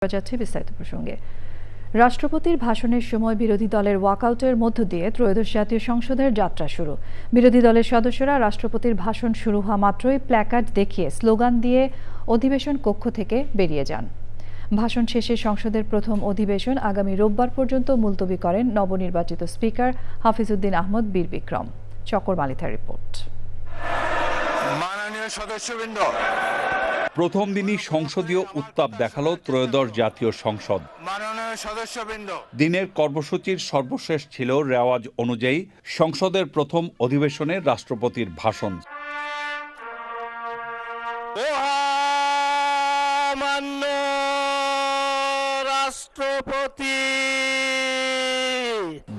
যাচ্ছে বিস্তারিত প্রসঙ্গে। রাষ্ট্রপতির ভাষণের সময় বিরোধী দলের ওয়াকআউটের মধ্য দিয়ে ত্রয়োদশ জাতীয় সংসদের যাত্রা শুরু। বিরোধী দলের সদস্যরা রাষ্ট্রপতির ভাষণ শুরু হওয়া মাত্রই প্ল্যাকার্ড দেখিয়ে স্লোগান দিয়ে অধিবেশন কক্ষ থেকে বেরিয়ে যান। ভাষণ শেষে সংসদের প্রথম অধিবেশন আগামী রোববার পর্যন্ত মুলতবি করেন নবনির্বাচিত স্পিকার হাফিজউদ্দিন আহমদ বীর বিক্রম। চকর মালিথার রিপোর্ট। মাননীয় সদস্যবৃন্দ, প্রথম দিনই সংসদীয় উত্তাপ দেখালো ত্রয়োদশ জাতীয় সংসদ। মাননীয় সদস্যবৃন্দ, দিনের কর্মসূচির সর্বশেষ ছিল রেওয়াজ অনুযায়ী সংসদের প্রথম অধিবেশনে রাষ্ট্রপতির ভাষণ। মহামান্য রাষ্ট্রপতি।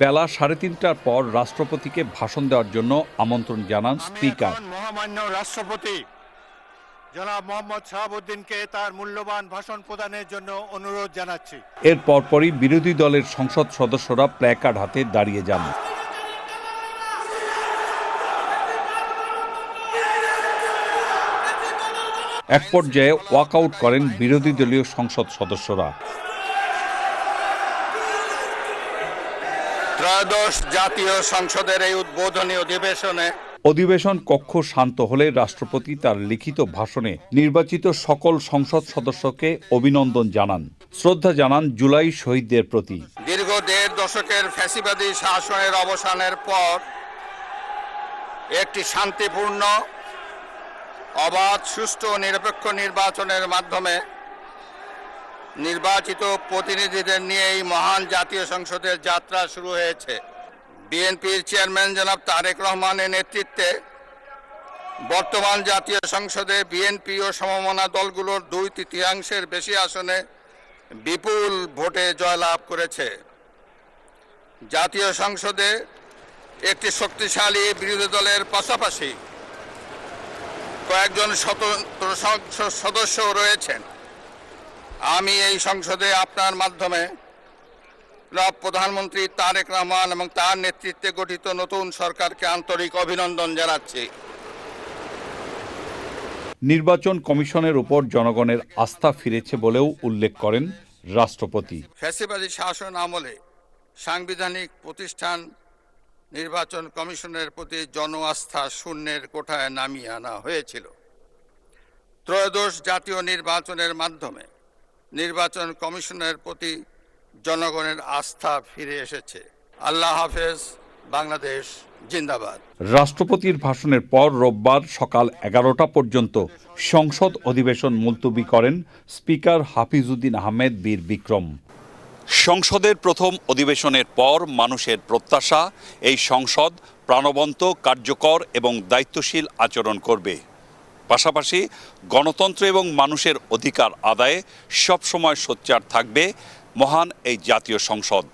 বেলা 3:30টার পর রাষ্ট্রপতিকে ভাষণ দেওয়ার জন্য আমন্ত্রণ জানান স্পিকার। মহামান্য রাষ্ট্রপতি জনাব মোহাম্মদ শাহাবুদ্দিনকে তার মূল্যবান ভাষণ প্রদানের জন্য অনুরোধ জানাচ্ছি। এর পরপরই বিরোধী দলের সংসদ সদস্যরা প্ল্যাকার্ড হাতে দাঁড়িয়ে যান। এক পর্যায়ে ওয়াকআউট করেন বিরোধী দলীয় সংসদ সদস্যরা। ত্রয়োদশ জাতীয় সংসদের এই উদ্বোধনী অধিবেশন কক্ষ শান্ত হলে রাষ্ট্রপতি তার লিখিত ভাষণে নির্বাচিত সকল সংসদ সদস্যকে অভিনন্দন জানান, শ্রদ্ধা জানান জুলাই শহীদদের প্রতি। দীর্ঘ 1.5 দশকের ফ্যাসিবাদী শাসনের অবসানের পর একটি শান্তিপূর্ণ, অবাধ, সুষ্ঠু ও নিরপেক্ষ নির্বাচনের মাধ্যমে নির্বাচিত প্রতিনিধিদের নিয়ে এই মহান জাতীয় সংসদের যাত্রা শুরু হয়েছে। বিএনপির চেয়ারম্যান জনাব তারেক রহমানের নেতৃত্বে বর্তমান জাতীয় সংসদে বিএনপি ও সমমনা দলগুলোর 2/3 বেশি আসনে বিপুল ভোটে জয়লাভ করেছে। জাতীয় সংসদে একটি শক্তিশালী বিরোধী দলের পাশাপাশি কয়েকজন স্বতন্ত্র সদস্য রয়েছেন। আমি এই সংসদে আপনার মাধ্যমে প্রধানমন্ত্রী তারেক রহমান এবং তার নেতৃত্বে গঠিত নতুন সরকারকে আন্তরিক অভিনন্দন জানাচ্ছি। নির্বাচন কমিশনের উপর জনগণের আস্থা ফিরেছে বলেও উল্লেখ করেন রাষ্ট্রপতি। ফ্যাসিবাদী শাসন আমলে সাংবিধানিক প্রতিষ্ঠান নির্বাচন কমিশনের প্রতি জন আস্থা শূন্যের কোঠায় নামিয়ে আনা হয়েছিল। ত্রয়োদশ জাতীয় নির্বাচনের মাধ্যমে নির্বাচন কমিশনের প্রতি জনগণের আস্থা ফিরে এসেছে। আল্লাহ হাফেজ, বাংলাদেশ জিন্দাবাদ। রাষ্ট্রপতির ভাষণের পর রোববার সকাল 11টা পর্যন্ত সংসদ অধিবেশন মুলতবি করেন স্পিকার হাফিজউদ্দিন আহমেদ বীর বিক্রম। সংসদের প্রথম অধিবেশনের পর মানুষের প্রত্যাশা, এই সংসদ প্রাণবন্ত, কার্যকর এবং দায়িত্বশীল আচরণ করবে। পাশাপাশি গণতন্ত্র এবং মানুষের অধিকার আদায়ে সবসময় সোচ্চার থাকবে মহান এই জাতীয় সংসদ।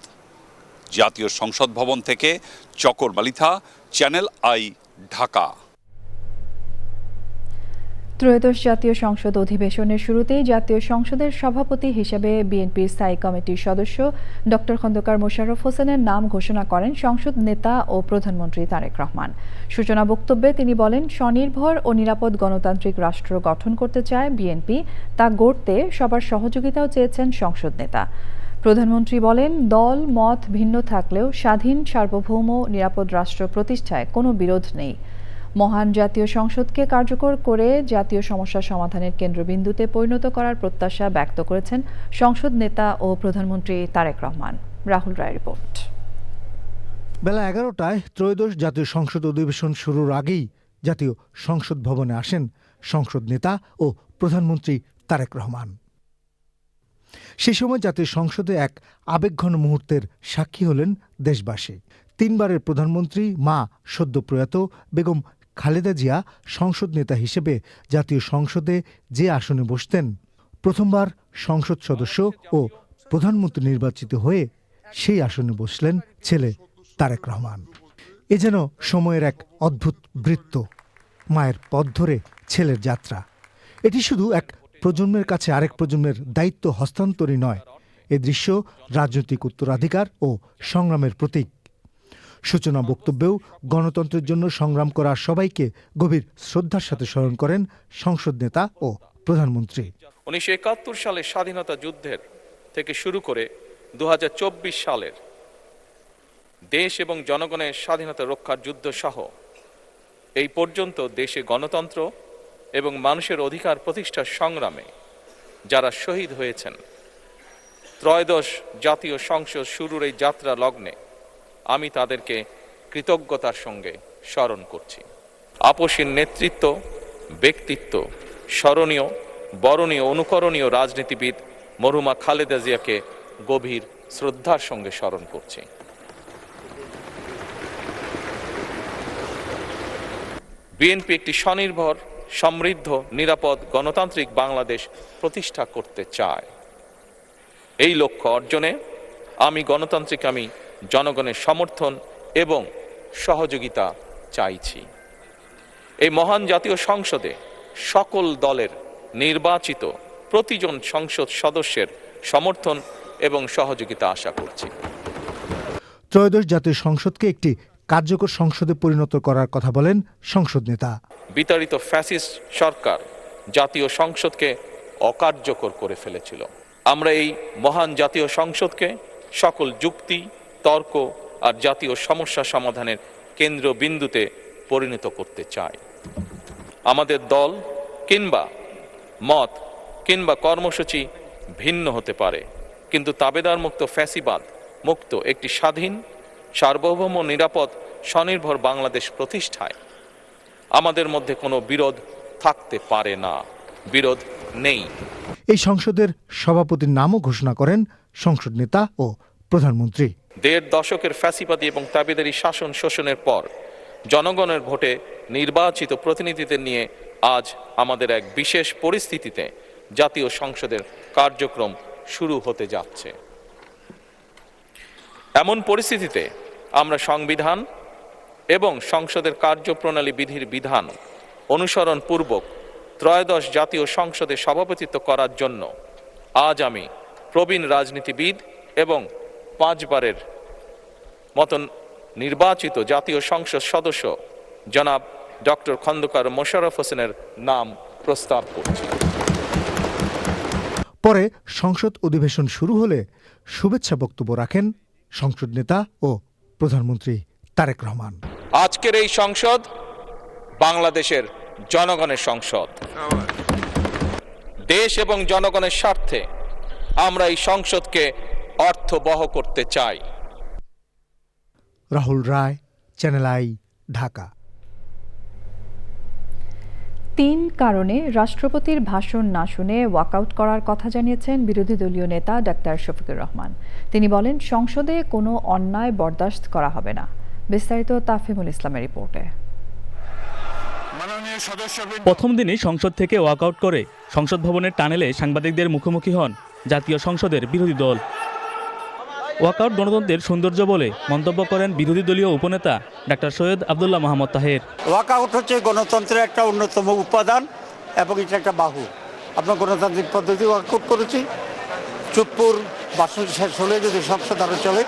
জাতীয় সংসদ ভবন থেকে চকর মালিথা, চ্যানেল আই, ঢাকা। ত্রয়োদশ জাতীয় সংসদ অধিবেশনের শুরুতেই জাতীয় সংসদের সভাপতি হিসেবে বিএনপির স্থায়ী কমিটির সদস্য ডক্টর খন্দকার মোশাররফ হোসেনের নাম ঘোষণা করেন সংসদ নেতা ও প্রধানমন্ত্রী তারেক রহমান। সূচনা বক্তব্যে তিনি বলেন, স্বনির্ভর ও নিরাপদ গণতান্ত্রিক রাষ্ট্র গঠন করতে চায় বিএনপি, তা গড়তে সবার সহযোগিতাও চেয়েছেন সংসদ নেতা। প্রধানমন্ত্রী বলেন, দল মত ভিন্ন থাকলেও স্বাধীন, সার্বভৌম, নিরাপদ রাষ্ট্র প্রতিষ্ঠায় কোনো বিরোধ নেই। মহান জাতীয় সংসদকে কার্যকর করে জাতীয় সমস্যা সমাধানের কেন্দ্রবিন্দুতে পরিণত করার প্রত্যাশা ব্যক্ত করেছেন সংসদ নেতা ও প্রধানমন্ত্রী তারেক রহমান। রাহুল রায় রিপোর্ট। বেলা 11টায় ত্রয়োদশ জাতীয় সংসদ অধিবেশন শুরুর আগেই জাতীয় সংসদ ভবনে আসেন সংসদ নেতা ও প্রধানমন্ত্রী তারেক রহমান। সে সময় জাতীয় সংসদে এক আবেগঘন মুহূর্তের সাক্ষী হলেন দেশবাসী। 3 বারের প্রধানমন্ত্রী মা সদ্য প্রয়াত বেগম খালেদা জিয়া সংসদ নেতা হিসেবে জাতীয় সংসদে যে আসনে বসতেন, প্রথমবার সংসদ সদস্য ও প্রধানমন্ত্রী নির্বাচিত হয়ে সেই আসনে বসলেন ছেলে তারেক রহমান। এ যেন সময়ের এক অদ্ভুত বৃত্ত, মায়ের পথ ধরে ছেলের যাত্রা। এটি শুধু এক প্রজন্মের কাছে আরেক প্রজন্মের দায়িত্ব হস্তান্তরই নয়, এ দৃশ্য রাজনৈতিক উত্তরাধিকার ও সংগ্রামের প্রতীক। সূচনা বক্তব্যেও গণতন্ত্রের জন্য সংগ্রাম করা সবাইকে গভীর শ্রদ্ধার সাথে স্মরণ করেন সংসদ নেতা ও প্রধানমন্ত্রী। 1971 সালে স্বাধীনতা যুদ্ধের থেকে শুরু করে 2024 সালের দেশ এবং জনগণের স্বাধীনতা রক্ষার যুদ্ধ সহ এই পর্যন্ত দেশে গণতন্ত্র এবং মানুষের অধিকার প্রতিষ্ঠার সংগ্রামে যারা শহীদ হয়েছেন, ত্রয়োদশ জাতীয় সংসদ শুরুর এই যাত্রা লগ্নে আমি তাদেরকে কৃতজ্ঞতার সঙ্গে স্মরণ করছি। আপসীর নেতৃত্ব, ব্যক্তিত্ব, স্মরণীয়, বরণীয়, অনুকরণীয় রাজনীতিবিদ মরহুমা খালেদা জিয়াকে গভীর শ্রদ্ধার সঙ্গে স্মরণ করছি। বিএনপি একটি স্বনির্ভর, সমৃদ্ধ, নিরাপদ, গণতান্ত্রিক বাংলাদেশ প্রতিষ্ঠা করতে চায়। এই লক্ষ্য অর্জনে আমি জনগণের সমর্থন এবং সহযোগিতা চাইছি। এই মহান জাতীয় সংসদে সকল দলের নির্বাচিত প্রতিজন সংসদ সদস্যের সমর্থন এবং সহযোগিতা আশা করছি। ত্রয়োদশ জাতীয় সংসদকে একটি কার্যকর সংসদে পরিণত করার কথা বলেন সংসদ নেতা। বিতাড়িত ফ্যাসিস্ট সরকার জাতীয় সংসদকে অকার্যকর করে ফেলেছিল। আমরা এই মহান জাতীয় সংসদকে সকল যুক্তি, তর্ক আর জাতীয় সমস্যা সমাধানের কেন্দ্রবিন্দুতে পরিণত করতে চাই। আমাদের দল কিংবা মত কিংবা কর্মসূচি ভিন্ন হতে পারে, কিন্তু তাবেদার মুক্ত, ফ্যাসিবাদ মুক্ত একটি স্বাধীন, সার্বভৌম, নিরাপদ, স্বনির্ভর বাংলাদেশ প্রতিষ্ঠায় আমাদের মধ্যে কোনো বিরোধ থাকতে পারে না, বিরোধ নেই। এই সংসদের সভাপতির নামও ঘোষণা করেন সংসদ নেতা ও প্রধানমন্ত্রী। ১.৫ দশকের ফ্যাসিবাদী এবং তাবেদারি শাসন শোষণের পর জনগণের ভোটে নির্বাচিত প্রতিনিধিদের নিয়ে আজ আমাদের এক বিশেষ পরিস্থিতিতে জাতীয় সংসদের কার্যক্রম শুরু হতে যাচ্ছে। এমন পরিস্থিতিতে আমরা সংবিধান এবং সংসদের কার্যপ্রণালী বিধির বিধান অনুসরণ পূর্বক ত্রয়োদশ জাতীয় সংসদে সভাপতিত্ব করার জন্য আজ আমি প্রবীণ রাজনীতিবিদ এবং 5 বারের মতন নির্বাচিত জাতীয় সংসদ সদস্য জনাব ডক্টর খন্দকার মোশাররফ হোসেনের নাম প্রস্তাব করছি। পরে সংসদ অধিবেশন শুরু হলে শুভেচ্ছা বক্তব্য রাখেন সংসদ নেতা ও প্রধানমন্ত্রী তারেক রহমান। আজকের এই সংসদ বাংলাদেশের জনগণের সংসদ। দেশ এবং জনগণের স্বার্থে আমরা এই সংসদকে অর্থবহ করতে চাই। রাহুল রায়, চ্যানেল আই, ঢাকা। 3 কারণে রাষ্ট্রপতির ভাষণ না শুনে ওয়াকআউট করার কথা জানিয়েছেন বিরোধী দলীয় নেতা ডাক্তার শফিকুর রহমান। তিনি বলেন, সংসদে কোনো অন্যায় বরদাস্ত করা হবে না। বিস্তারিত তাফহিমুল ইসলামের রিপোর্টে। প্রথম দিনই সংসদ থেকে ওয়াকআউট করে সংসদ ভবনের টানেলে সাংবাদিকদের মুখোমুখি হন জাতীয় সংসদের বিরোধী দল। ওয়াকআউট গণতন্ত্রের সৌন্দর্য বলে মন্তব্য করেন বিরোধী দলীয় উপনেতা ডাক্তার সৈয়দ আব্দুল্লাহ মোহাম্মদ তাহের। ওয়াকআউট হচ্ছে গণতন্ত্রের একটা অন্যতম উপাদান এবং এটা একটা বাহু। আমরা গণতান্ত্রিক পদ্ধতি ওয়াকআউট করেছি। চুপ্পুর ভাষণ শেষ হলে যদি সংসদ আরও চলে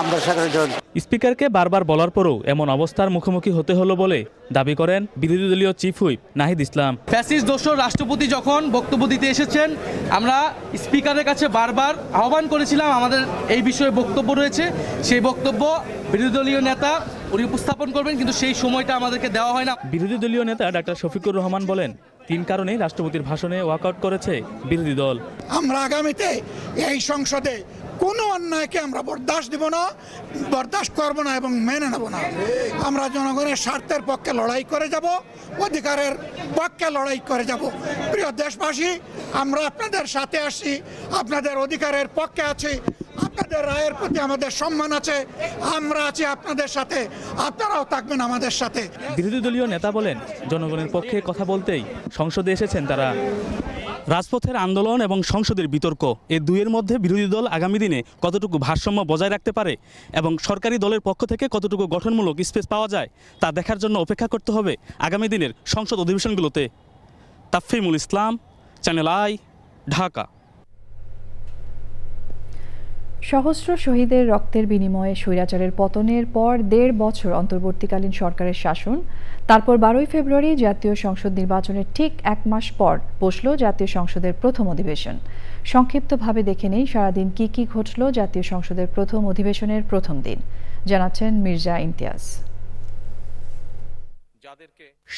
আমরা সেখানে জয়েন। স্পিকারকে বারবার বলার পরও এমন অবস্থার মুখোমুখি হতে হলো বলে দাবি করেন বিরোধী দলীয় chief whip Nahid Islam. Fascist দোসর রাষ্ট্রপতি যখন বক্তব্য দিতে এসেছেন, আমরা স্পিকারের কাছে বারবার আহ্বান করেছিলাম আমাদের এই বিষয়ে বক্তব্য রয়েছে, সেই বক্তব্য বিরোধী দলীয় নেতা উনি উপস্থাপন করবেন, কিন্তু সেই সময়টা আমাদেরকে দেওয়া হয় না। বিরোধী দলীয় নেতা ডাক্তার শফিকুর রহমান বলেন, 3 কারণেই রাষ্ট্রপতির ভাষণে ওয়াকআউট করেছে বিরোধী দল। আমরা আগামীতে এই সংসদে কোনো অন্যায়কে আমরা বরদাস্ত করব না এবং মেনে নেব না। আমরা জনগণের স্বার্থের পক্ষে লড়াই করে যাব, অধিকারের পক্ষে লড়াই করে যাব। প্রিয় দেশবাসী, আমরা আপনাদের সাথে আসছি, আপনাদের অধিকারের পক্ষে আছি, আপনাদের রায়ের প্রতি আমাদের সম্মান আছে। আমরা আছি আপনাদের সাথে, আপনারাও থাকবেন আমাদের সাথে। বিরোধী দলীয় নেতা বলেন, জনগণের পক্ষে কথা বলতেই সংসদে এসেছেন তারা। রাজপথের আন্দোলন এবং সংসদের বিতর্ক, এই দুইয়ের মধ্যে বিরোধী দল আগামী দিনে কতটুকু ভারসাম্য বজায় রাখতে পারে এবং সরকারি দলের পক্ষ থেকে কতটুকু গঠনমূলক স্পেস পাওয়া যায় তা দেখার জন্য অপেক্ষা করতে হবে আগামী দিনের সংসদ অধিবেশনগুলোতে। তাফহিমুল ইসলাম, চ্যানেল আই, ঢাকা। সহস্র শহীদের রক্তের বিনিময়ে স্বৈরাচারের পতনের পর ১.৫ বছর অন্তর্বর্তীকালীন সরকারের শাসন, তারপর ১২ই ফেব্রুয়ারি জাতীয় সংসদ নির্বাচনের ঠিক ১ মাস পর বসল জাতীয় সংসদের প্রথম অধিবেশন। সংক্ষিপ্তভাবে দেখে নেই সারাদিন কি ঘটল জাতীয় সংসদের প্রথম অধিবেশনের প্রথম দিন, জানাচ্ছেন মির্জা ইমতিয়াজ।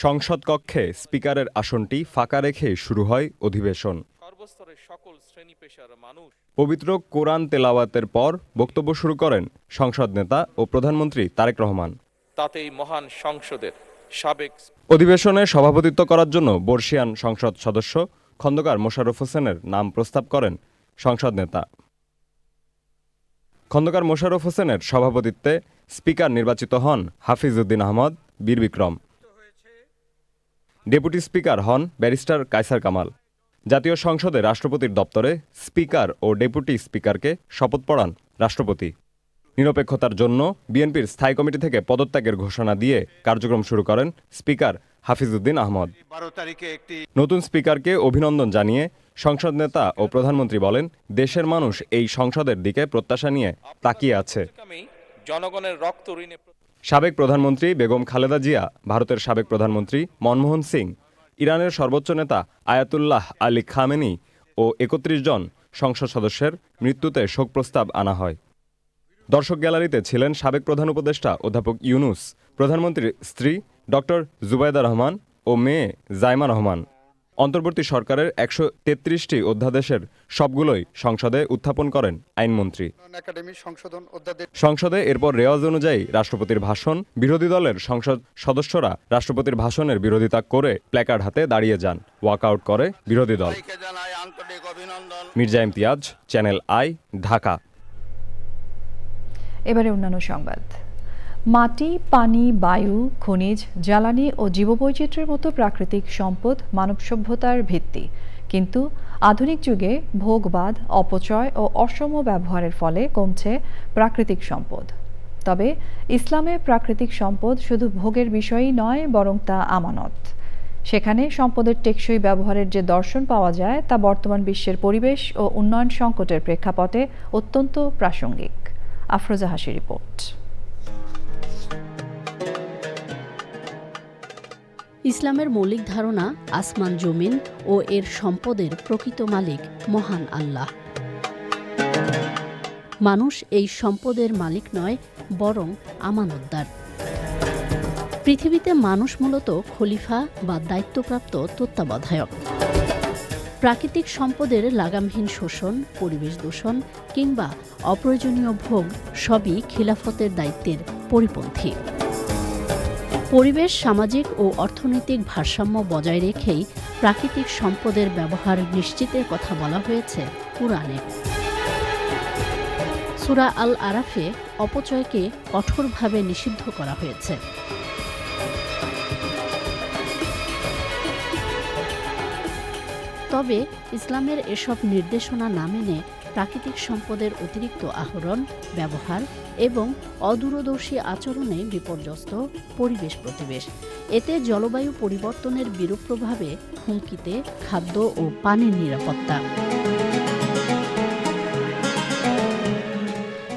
সংসদ কক্ষে স্পিকারের আসনটি ফাঁকা রেখে শুরু হয় অধিবেশন। পবিত্র কোরআন তেলাওয়াতের পর বক্তব্য শুরু করেন সংসদ নেতা ও প্রধানমন্ত্রী তারেক রহমান। তাতেই মহান সংসদের সাবেক অধিবেশনে সভাপতিত্ব করার জন্য বর্ষিয়ান সংসদ সদস্য খন্দকার মোশাররফ হোসেনের নাম প্রস্তাব করেন সংসদ নেতা। খন্দকার মোশাররফ হোসেনের সভাপতিত্বে স্পিকার নির্বাচিত হন হাফিজউদ্দিন আহমদ বীর বিক্রম। ডেপুটি স্পিকার হন ব্যারিস্টার কায়সার কামাল। জাতীয় সংসদে রাষ্ট্রপতির দপ্তরে স্পিকার ও ডেপুটি স্পিকারকে শপথ পড়ান রাষ্ট্রপতি। নিরপেক্ষতার জন্য বিএনপির স্থায়ী কমিটি থেকে পদত্যাগের ঘোষণা দিয়ে কার্যক্রম শুরু করেন স্পিকার হাফিজউদ্দিন আহমদ। নতুন স্পিকারকে অভিনন্দন জানিয়ে সংসদ নেতা ও প্রধানমন্ত্রী বলেন, দেশের মানুষ এই সংসদের দিকে প্রত্যাশা নিয়ে তাকিয়ে আছে। জনগণের রক্ত ঋণে সাবেক প্রধানমন্ত্রী বেগম খালেদা জিয়া, ভারতের সাবেক প্রধানমন্ত্রী মনমোহন সিং, ইরানের সর্বোচ্চ নেতা আয়াতুল্লাহ আলী খামেনি ও ৩১ জন সংসদ সদস্যের মৃত্যুতে শোক প্রস্তাব আনা হয়। দর্শক গ্যালারিতে ছিলেন সাবেক প্রধান উপদেষ্টা অধ্যাপক ইউনুস, প্রধানমন্ত্রীর স্ত্রী ডক্টর জুবাইদা রহমান ও মেয়ে জাইমা রহমান। অন্তর্বর্তী সরকারের ১৩৩টি অধ্যাদেশের সবগুলোই সংসদে উত্থাপন করেন আইনমন্ত্রী। সংসদে এরপর রেওয়াজ অনুযায়ী রাষ্ট্রপতির ভাষণ। বিরোধী দলের সংসদ সদস্যরা রাষ্ট্রপতির ভাষণের বিরোধিতা করে প্ল্যাকার্ড হাতে দাঁড়িয়ে যান। ওয়াকআউট করে বিরোধী দল। Mirza Imtiaz, channel I, Dhaka. এবারে অন্যান্য সংবাদ। মাটি, পানি, বায়ু, খনিজ, জ্বালানি ও জীববৈচিত্র্যের মতো প্রাকৃতিক সম্পদ মানব সভ্যতার ভিত্তি, কিন্তু আধুনিক যুগে ভোগবাদ, অপচয় ও অসম ব্যবহারের ফলে কমছে প্রাকৃতিক সম্পদ। তবে ইসলামে প্রাকৃতিক সম্পদ শুধু ভোগের বিষয়ই নয়, বরং তা আমানত। সেখানে সম্পদের টেকসই ব্যবহারের যে দর্শন পাওয়া যায় তা বর্তমান বিশ্বের পরিবেশ ও উন্নয়ন সংকটের প্রেক্ষাপটে অত্যন্ত প্রাসঙ্গিক। আফরোজা হাসির রিপোর্ট। ইসলামের মৌলিক ধারণা আসমান জমিন ও এর সম্পদের প্রকৃত মালিক মহান আল্লাহ। মানুষ এই সম্পদের মালিক নয়, বরং আমানতদার। পৃথিবীতে মানুষ মূলত খলিফা বা দায়িত্বপ্রাপ্ত তত্ত্বাবধায়ক। প্রাকৃতিক সম্পদের লাগামহীন শোষণ, পরিবেশ দূষণ কিংবা অপ্রয়োজনীয় ভোগ সবই খিলাফতের দায়িত্বের পরিপন্থী। পরিবেশ, সামাজিক ও অর্থনৈতিক ভারসাম্য বজায় রেখেই প্রাকৃতিক সম্পদের ব্যবহার নিশ্চিতের কথা বলা হয়েছে কুরআনে। সূরা আল আরাফে অপচয়কে কঠোরভাবে নিষিদ্ধ করা হয়েছে। তবে ইসলামের এসব নির্দেশনা না মেনে প্রাকৃতিক সম্পদের অতিরিক্ত আহরণ, ব্যবহার এবং অদূরদর্শী আচরণে বিপর্যস্ত পরিবেশ প্রতিবেশ। এতে জলবায়ু পরিবর্তনের বিরূপ প্রভাবে হুমকিতে খাদ্য ও পানির নিরাপত্তা।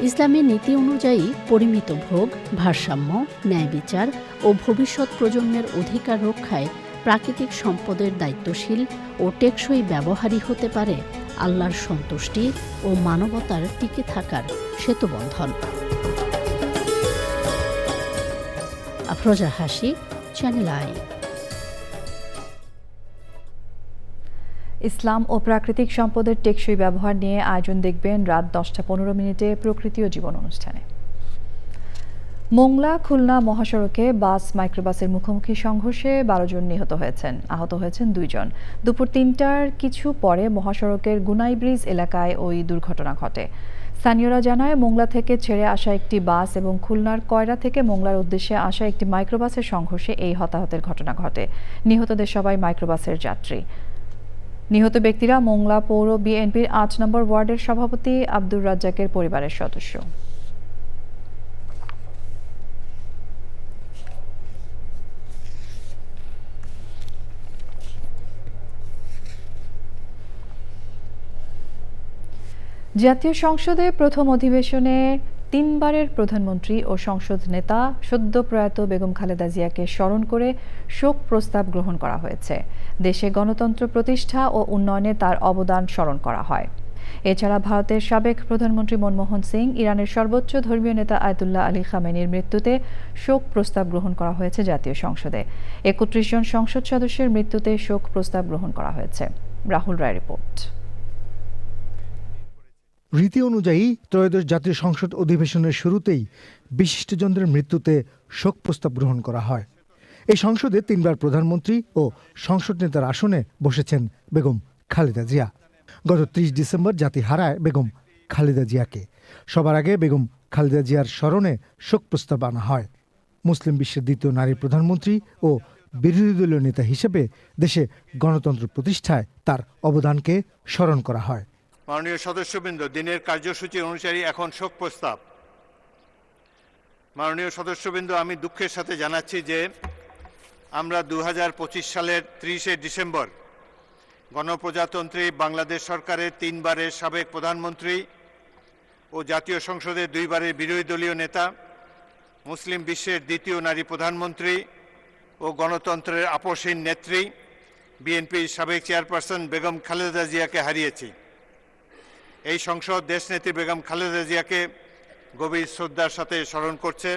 ইসলামী নীতি অনুযায়ী পরিমিত ভোগ, ভারসাম্য, ন্যায় বিচার ও ভবিষ্যৎ প্রজন্মের অধিকার রক্ষায় প্রাকৃতিক সম্পদের দায়িত্বশীল ও টেকসই ব্যবহারই হতে পারে আল্লাহর সন্তুষ্টি ও মানবতার টিকে থাকার সেতুবন্ধন। আফরোজা হাসি, চ্যানেল আই। ইসলাম ও প্রাকৃতিক সম্পদের টেকসই ব্যবহার নিয়ে আয়োজন দেখবেন রাত 10:15 প্রকৃতি ও জীবন অনুষ্ঠানে। মোংলা খুলনা মহাসড়কে বাস মাইক্রোবাসের মুখোমুখি সংঘর্ষে 12 জন নিহত হয়েছেন, আহত হয়েছেন 2 জন। দুপুর 3টার কিছু পরে মহাসড়কের গুনাই ব্রিজ এলাকায় ওই দুর্ঘটনা ঘটে। স্থানীয়রা জানায়, মোংলা থেকে ছেড়ে আসা একটি বাস এবং খুলনার কয়রা থেকে মোংলার উদ্দেশ্যে আসা একটি মাইক্রোবাসের সংঘর্ষে এই হতাহতের ঘটনা ঘটে। নিহতদের সবাই মাইক্রোবাসের যাত্রী। নিহত ব্যক্তিরা মোংলা পৌর বিএনপির 8 নম্বর ওয়ার্ডের সভাপতি আব্দুর রাজ্জাকের পরিবারের সদস্য। জাতীয় সংসদে প্রথম অধিবেশনে তিনবারের প্রধানমন্ত্রী ও সংসদ নেতা সদ্য প্রয়াত বেগম খালেদা জিয়াকে স্মরণ করে শোক প্রস্তাব গ্রহণ করা হয়েছে। দেশে গণতন্ত্র প্রতিষ্ঠা ও উন্নয়নে তার অবদান স্মরণ করা হয়। এছাড়া ভারতের সাবেক প্রধানমন্ত্রী মনমোহন সিং, ইরানের সর্বোচ্চ ধর্মীয় নেতা আয়াতুল্লাহ আলী খামেনির মৃত্যুতে শোক প্রস্তাব গ্রহণ করা হয়েছে জাতীয় সংসদে। ৩১ জন সংসদ সদস্যের মৃত্যুতে শোক প্রস্তাব গ্রহণ করা হয়েছে। রাহুল রায় রিপোর্ট। রীতি অনুযায়ী ত্রয়োদশ জাতীয় সংসদ অধিবেশনের শুরুতেই বিশিষ্টজনদের মৃত্যুতে শোক প্রস্তাব গ্রহণ করা হয়। এই সংসদে তিনবার প্রধানমন্ত্রী ও সংসদ নেতার আসনে বসেছেন বেগম খালেদা জিয়া। গত ৩০ ডিসেম্বর জাতি হারায় বেগম খালেদা জিয়াকে। সবার আগে বেগম খালেদা জিয়ার স্মরণে শোক প্রস্তাব আনা হয়। মুসলিম বিশ্বের দ্বিতীয় নারী প্রধানমন্ত্রী ও বিরোধী দলীয় নেতা হিসেবে দেশে গণতন্ত্র প্রতিষ্ঠায় তার অবদানকে স্মরণ করা হয়। মাননীয় সদস্যবৃন্দ, দিনের কার্যসূচি অনুসারী এখন শোক প্রস্তাব। মাননীয় সদস্যবৃন্দ, আমি দুঃখের সাথে জানাচ্ছি যে আমরা ২০২৫ সালের ৩০শে ডিসেম্বর গণপ্রজাতন্ত্রী বাংলাদেশ সরকারের তিনবারের সাবেক প্রধানমন্ত্রী ও জাতীয় সংসদের দুইবারের বিরোধী দলীয় নেতা, মুসলিম বিশ্বের দ্বিতীয় নারী প্রধানমন্ত্রী ও গণতন্ত্রের আপসহীন নেত্রী বিএনপির সাবেক চেয়ারপারসন বেগম খালেদা জিয়াকে হারিয়েছি। এই সংসদ দেশনেত্রী বেগম খালেদা জিয়াকে গভীর শ্রদ্ধার সাথে স্মরণ করছে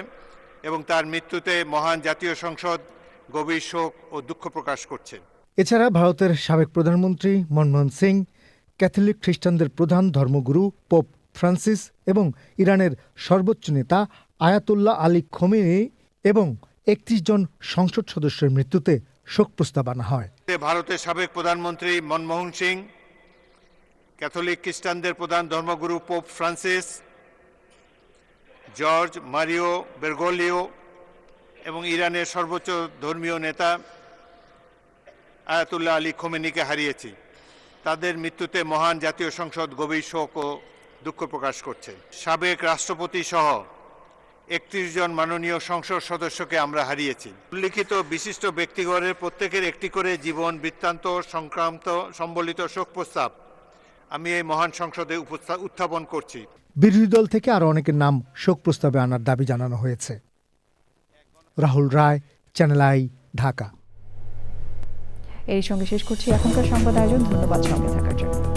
এবং তার মৃত্যুতে মহান জাতীয় সংসদ গভীর শোক ও দুঃখ প্রকাশ করছে। এছাড়া ভারতের সাবেক প্রধানমন্ত্রী মনমোহন সিং, ক্যাথলিক খ্রিস্টানদের প্রধান ধর্মগুরু পোপ ফ্রান্সিস এবং ইরানের সর্বোচ্চ নেতা আয়াতুল্লাহ আলী খোমেনি এবং ৩১ জন সংসদ সদস্যের মৃত্যুতে শোক প্রস্তাব আনা হয়। ভারতের সাবেক প্রধানমন্ত্রী মনমোহন সিং, ক্যাথলিক খ্রিস্টানদের প্রধান ধর্মগুরু পোপ ফ্রান্সিস, জর্জ মারিও বেরগোলিও এবং ইরানের সর্বোচ্চ ধর্মীয় নেতা আয়াতুল্লাহ আলী খোমেনিকে হারিয়েছি। তাদের মৃত্যুতে মহান জাতীয় সংসদ গভীর শোক ও দুঃখ প্রকাশ করছে। সাবেক রাষ্ট্রপতি সহ ৩১ জন মাননীয় সংসদ সদস্যকে আমরা হারিয়েছি। উল্লিখিত বিশিষ্ট ব্যক্তিগণের প্রত্যেকের একটি করে জীবন বৃত্তান্ত সংক্রান্ত সম্বলিত শোক প্রস্তাব আমি এই মহান সংসদে উত্থাপন করছি। বিরোধী দল থেকে আরও অনেকের নাম শোক প্রস্তাবে আনার দাবি জানানো হয়েছে। রাহুল রায়, চ্যানেল আই, ঢাকা। এই সঙ্গে শেষ করছি এখনকার সংবাদ আয়োজন। ধন্যবাদ সঙ্গে থাকার জন্য।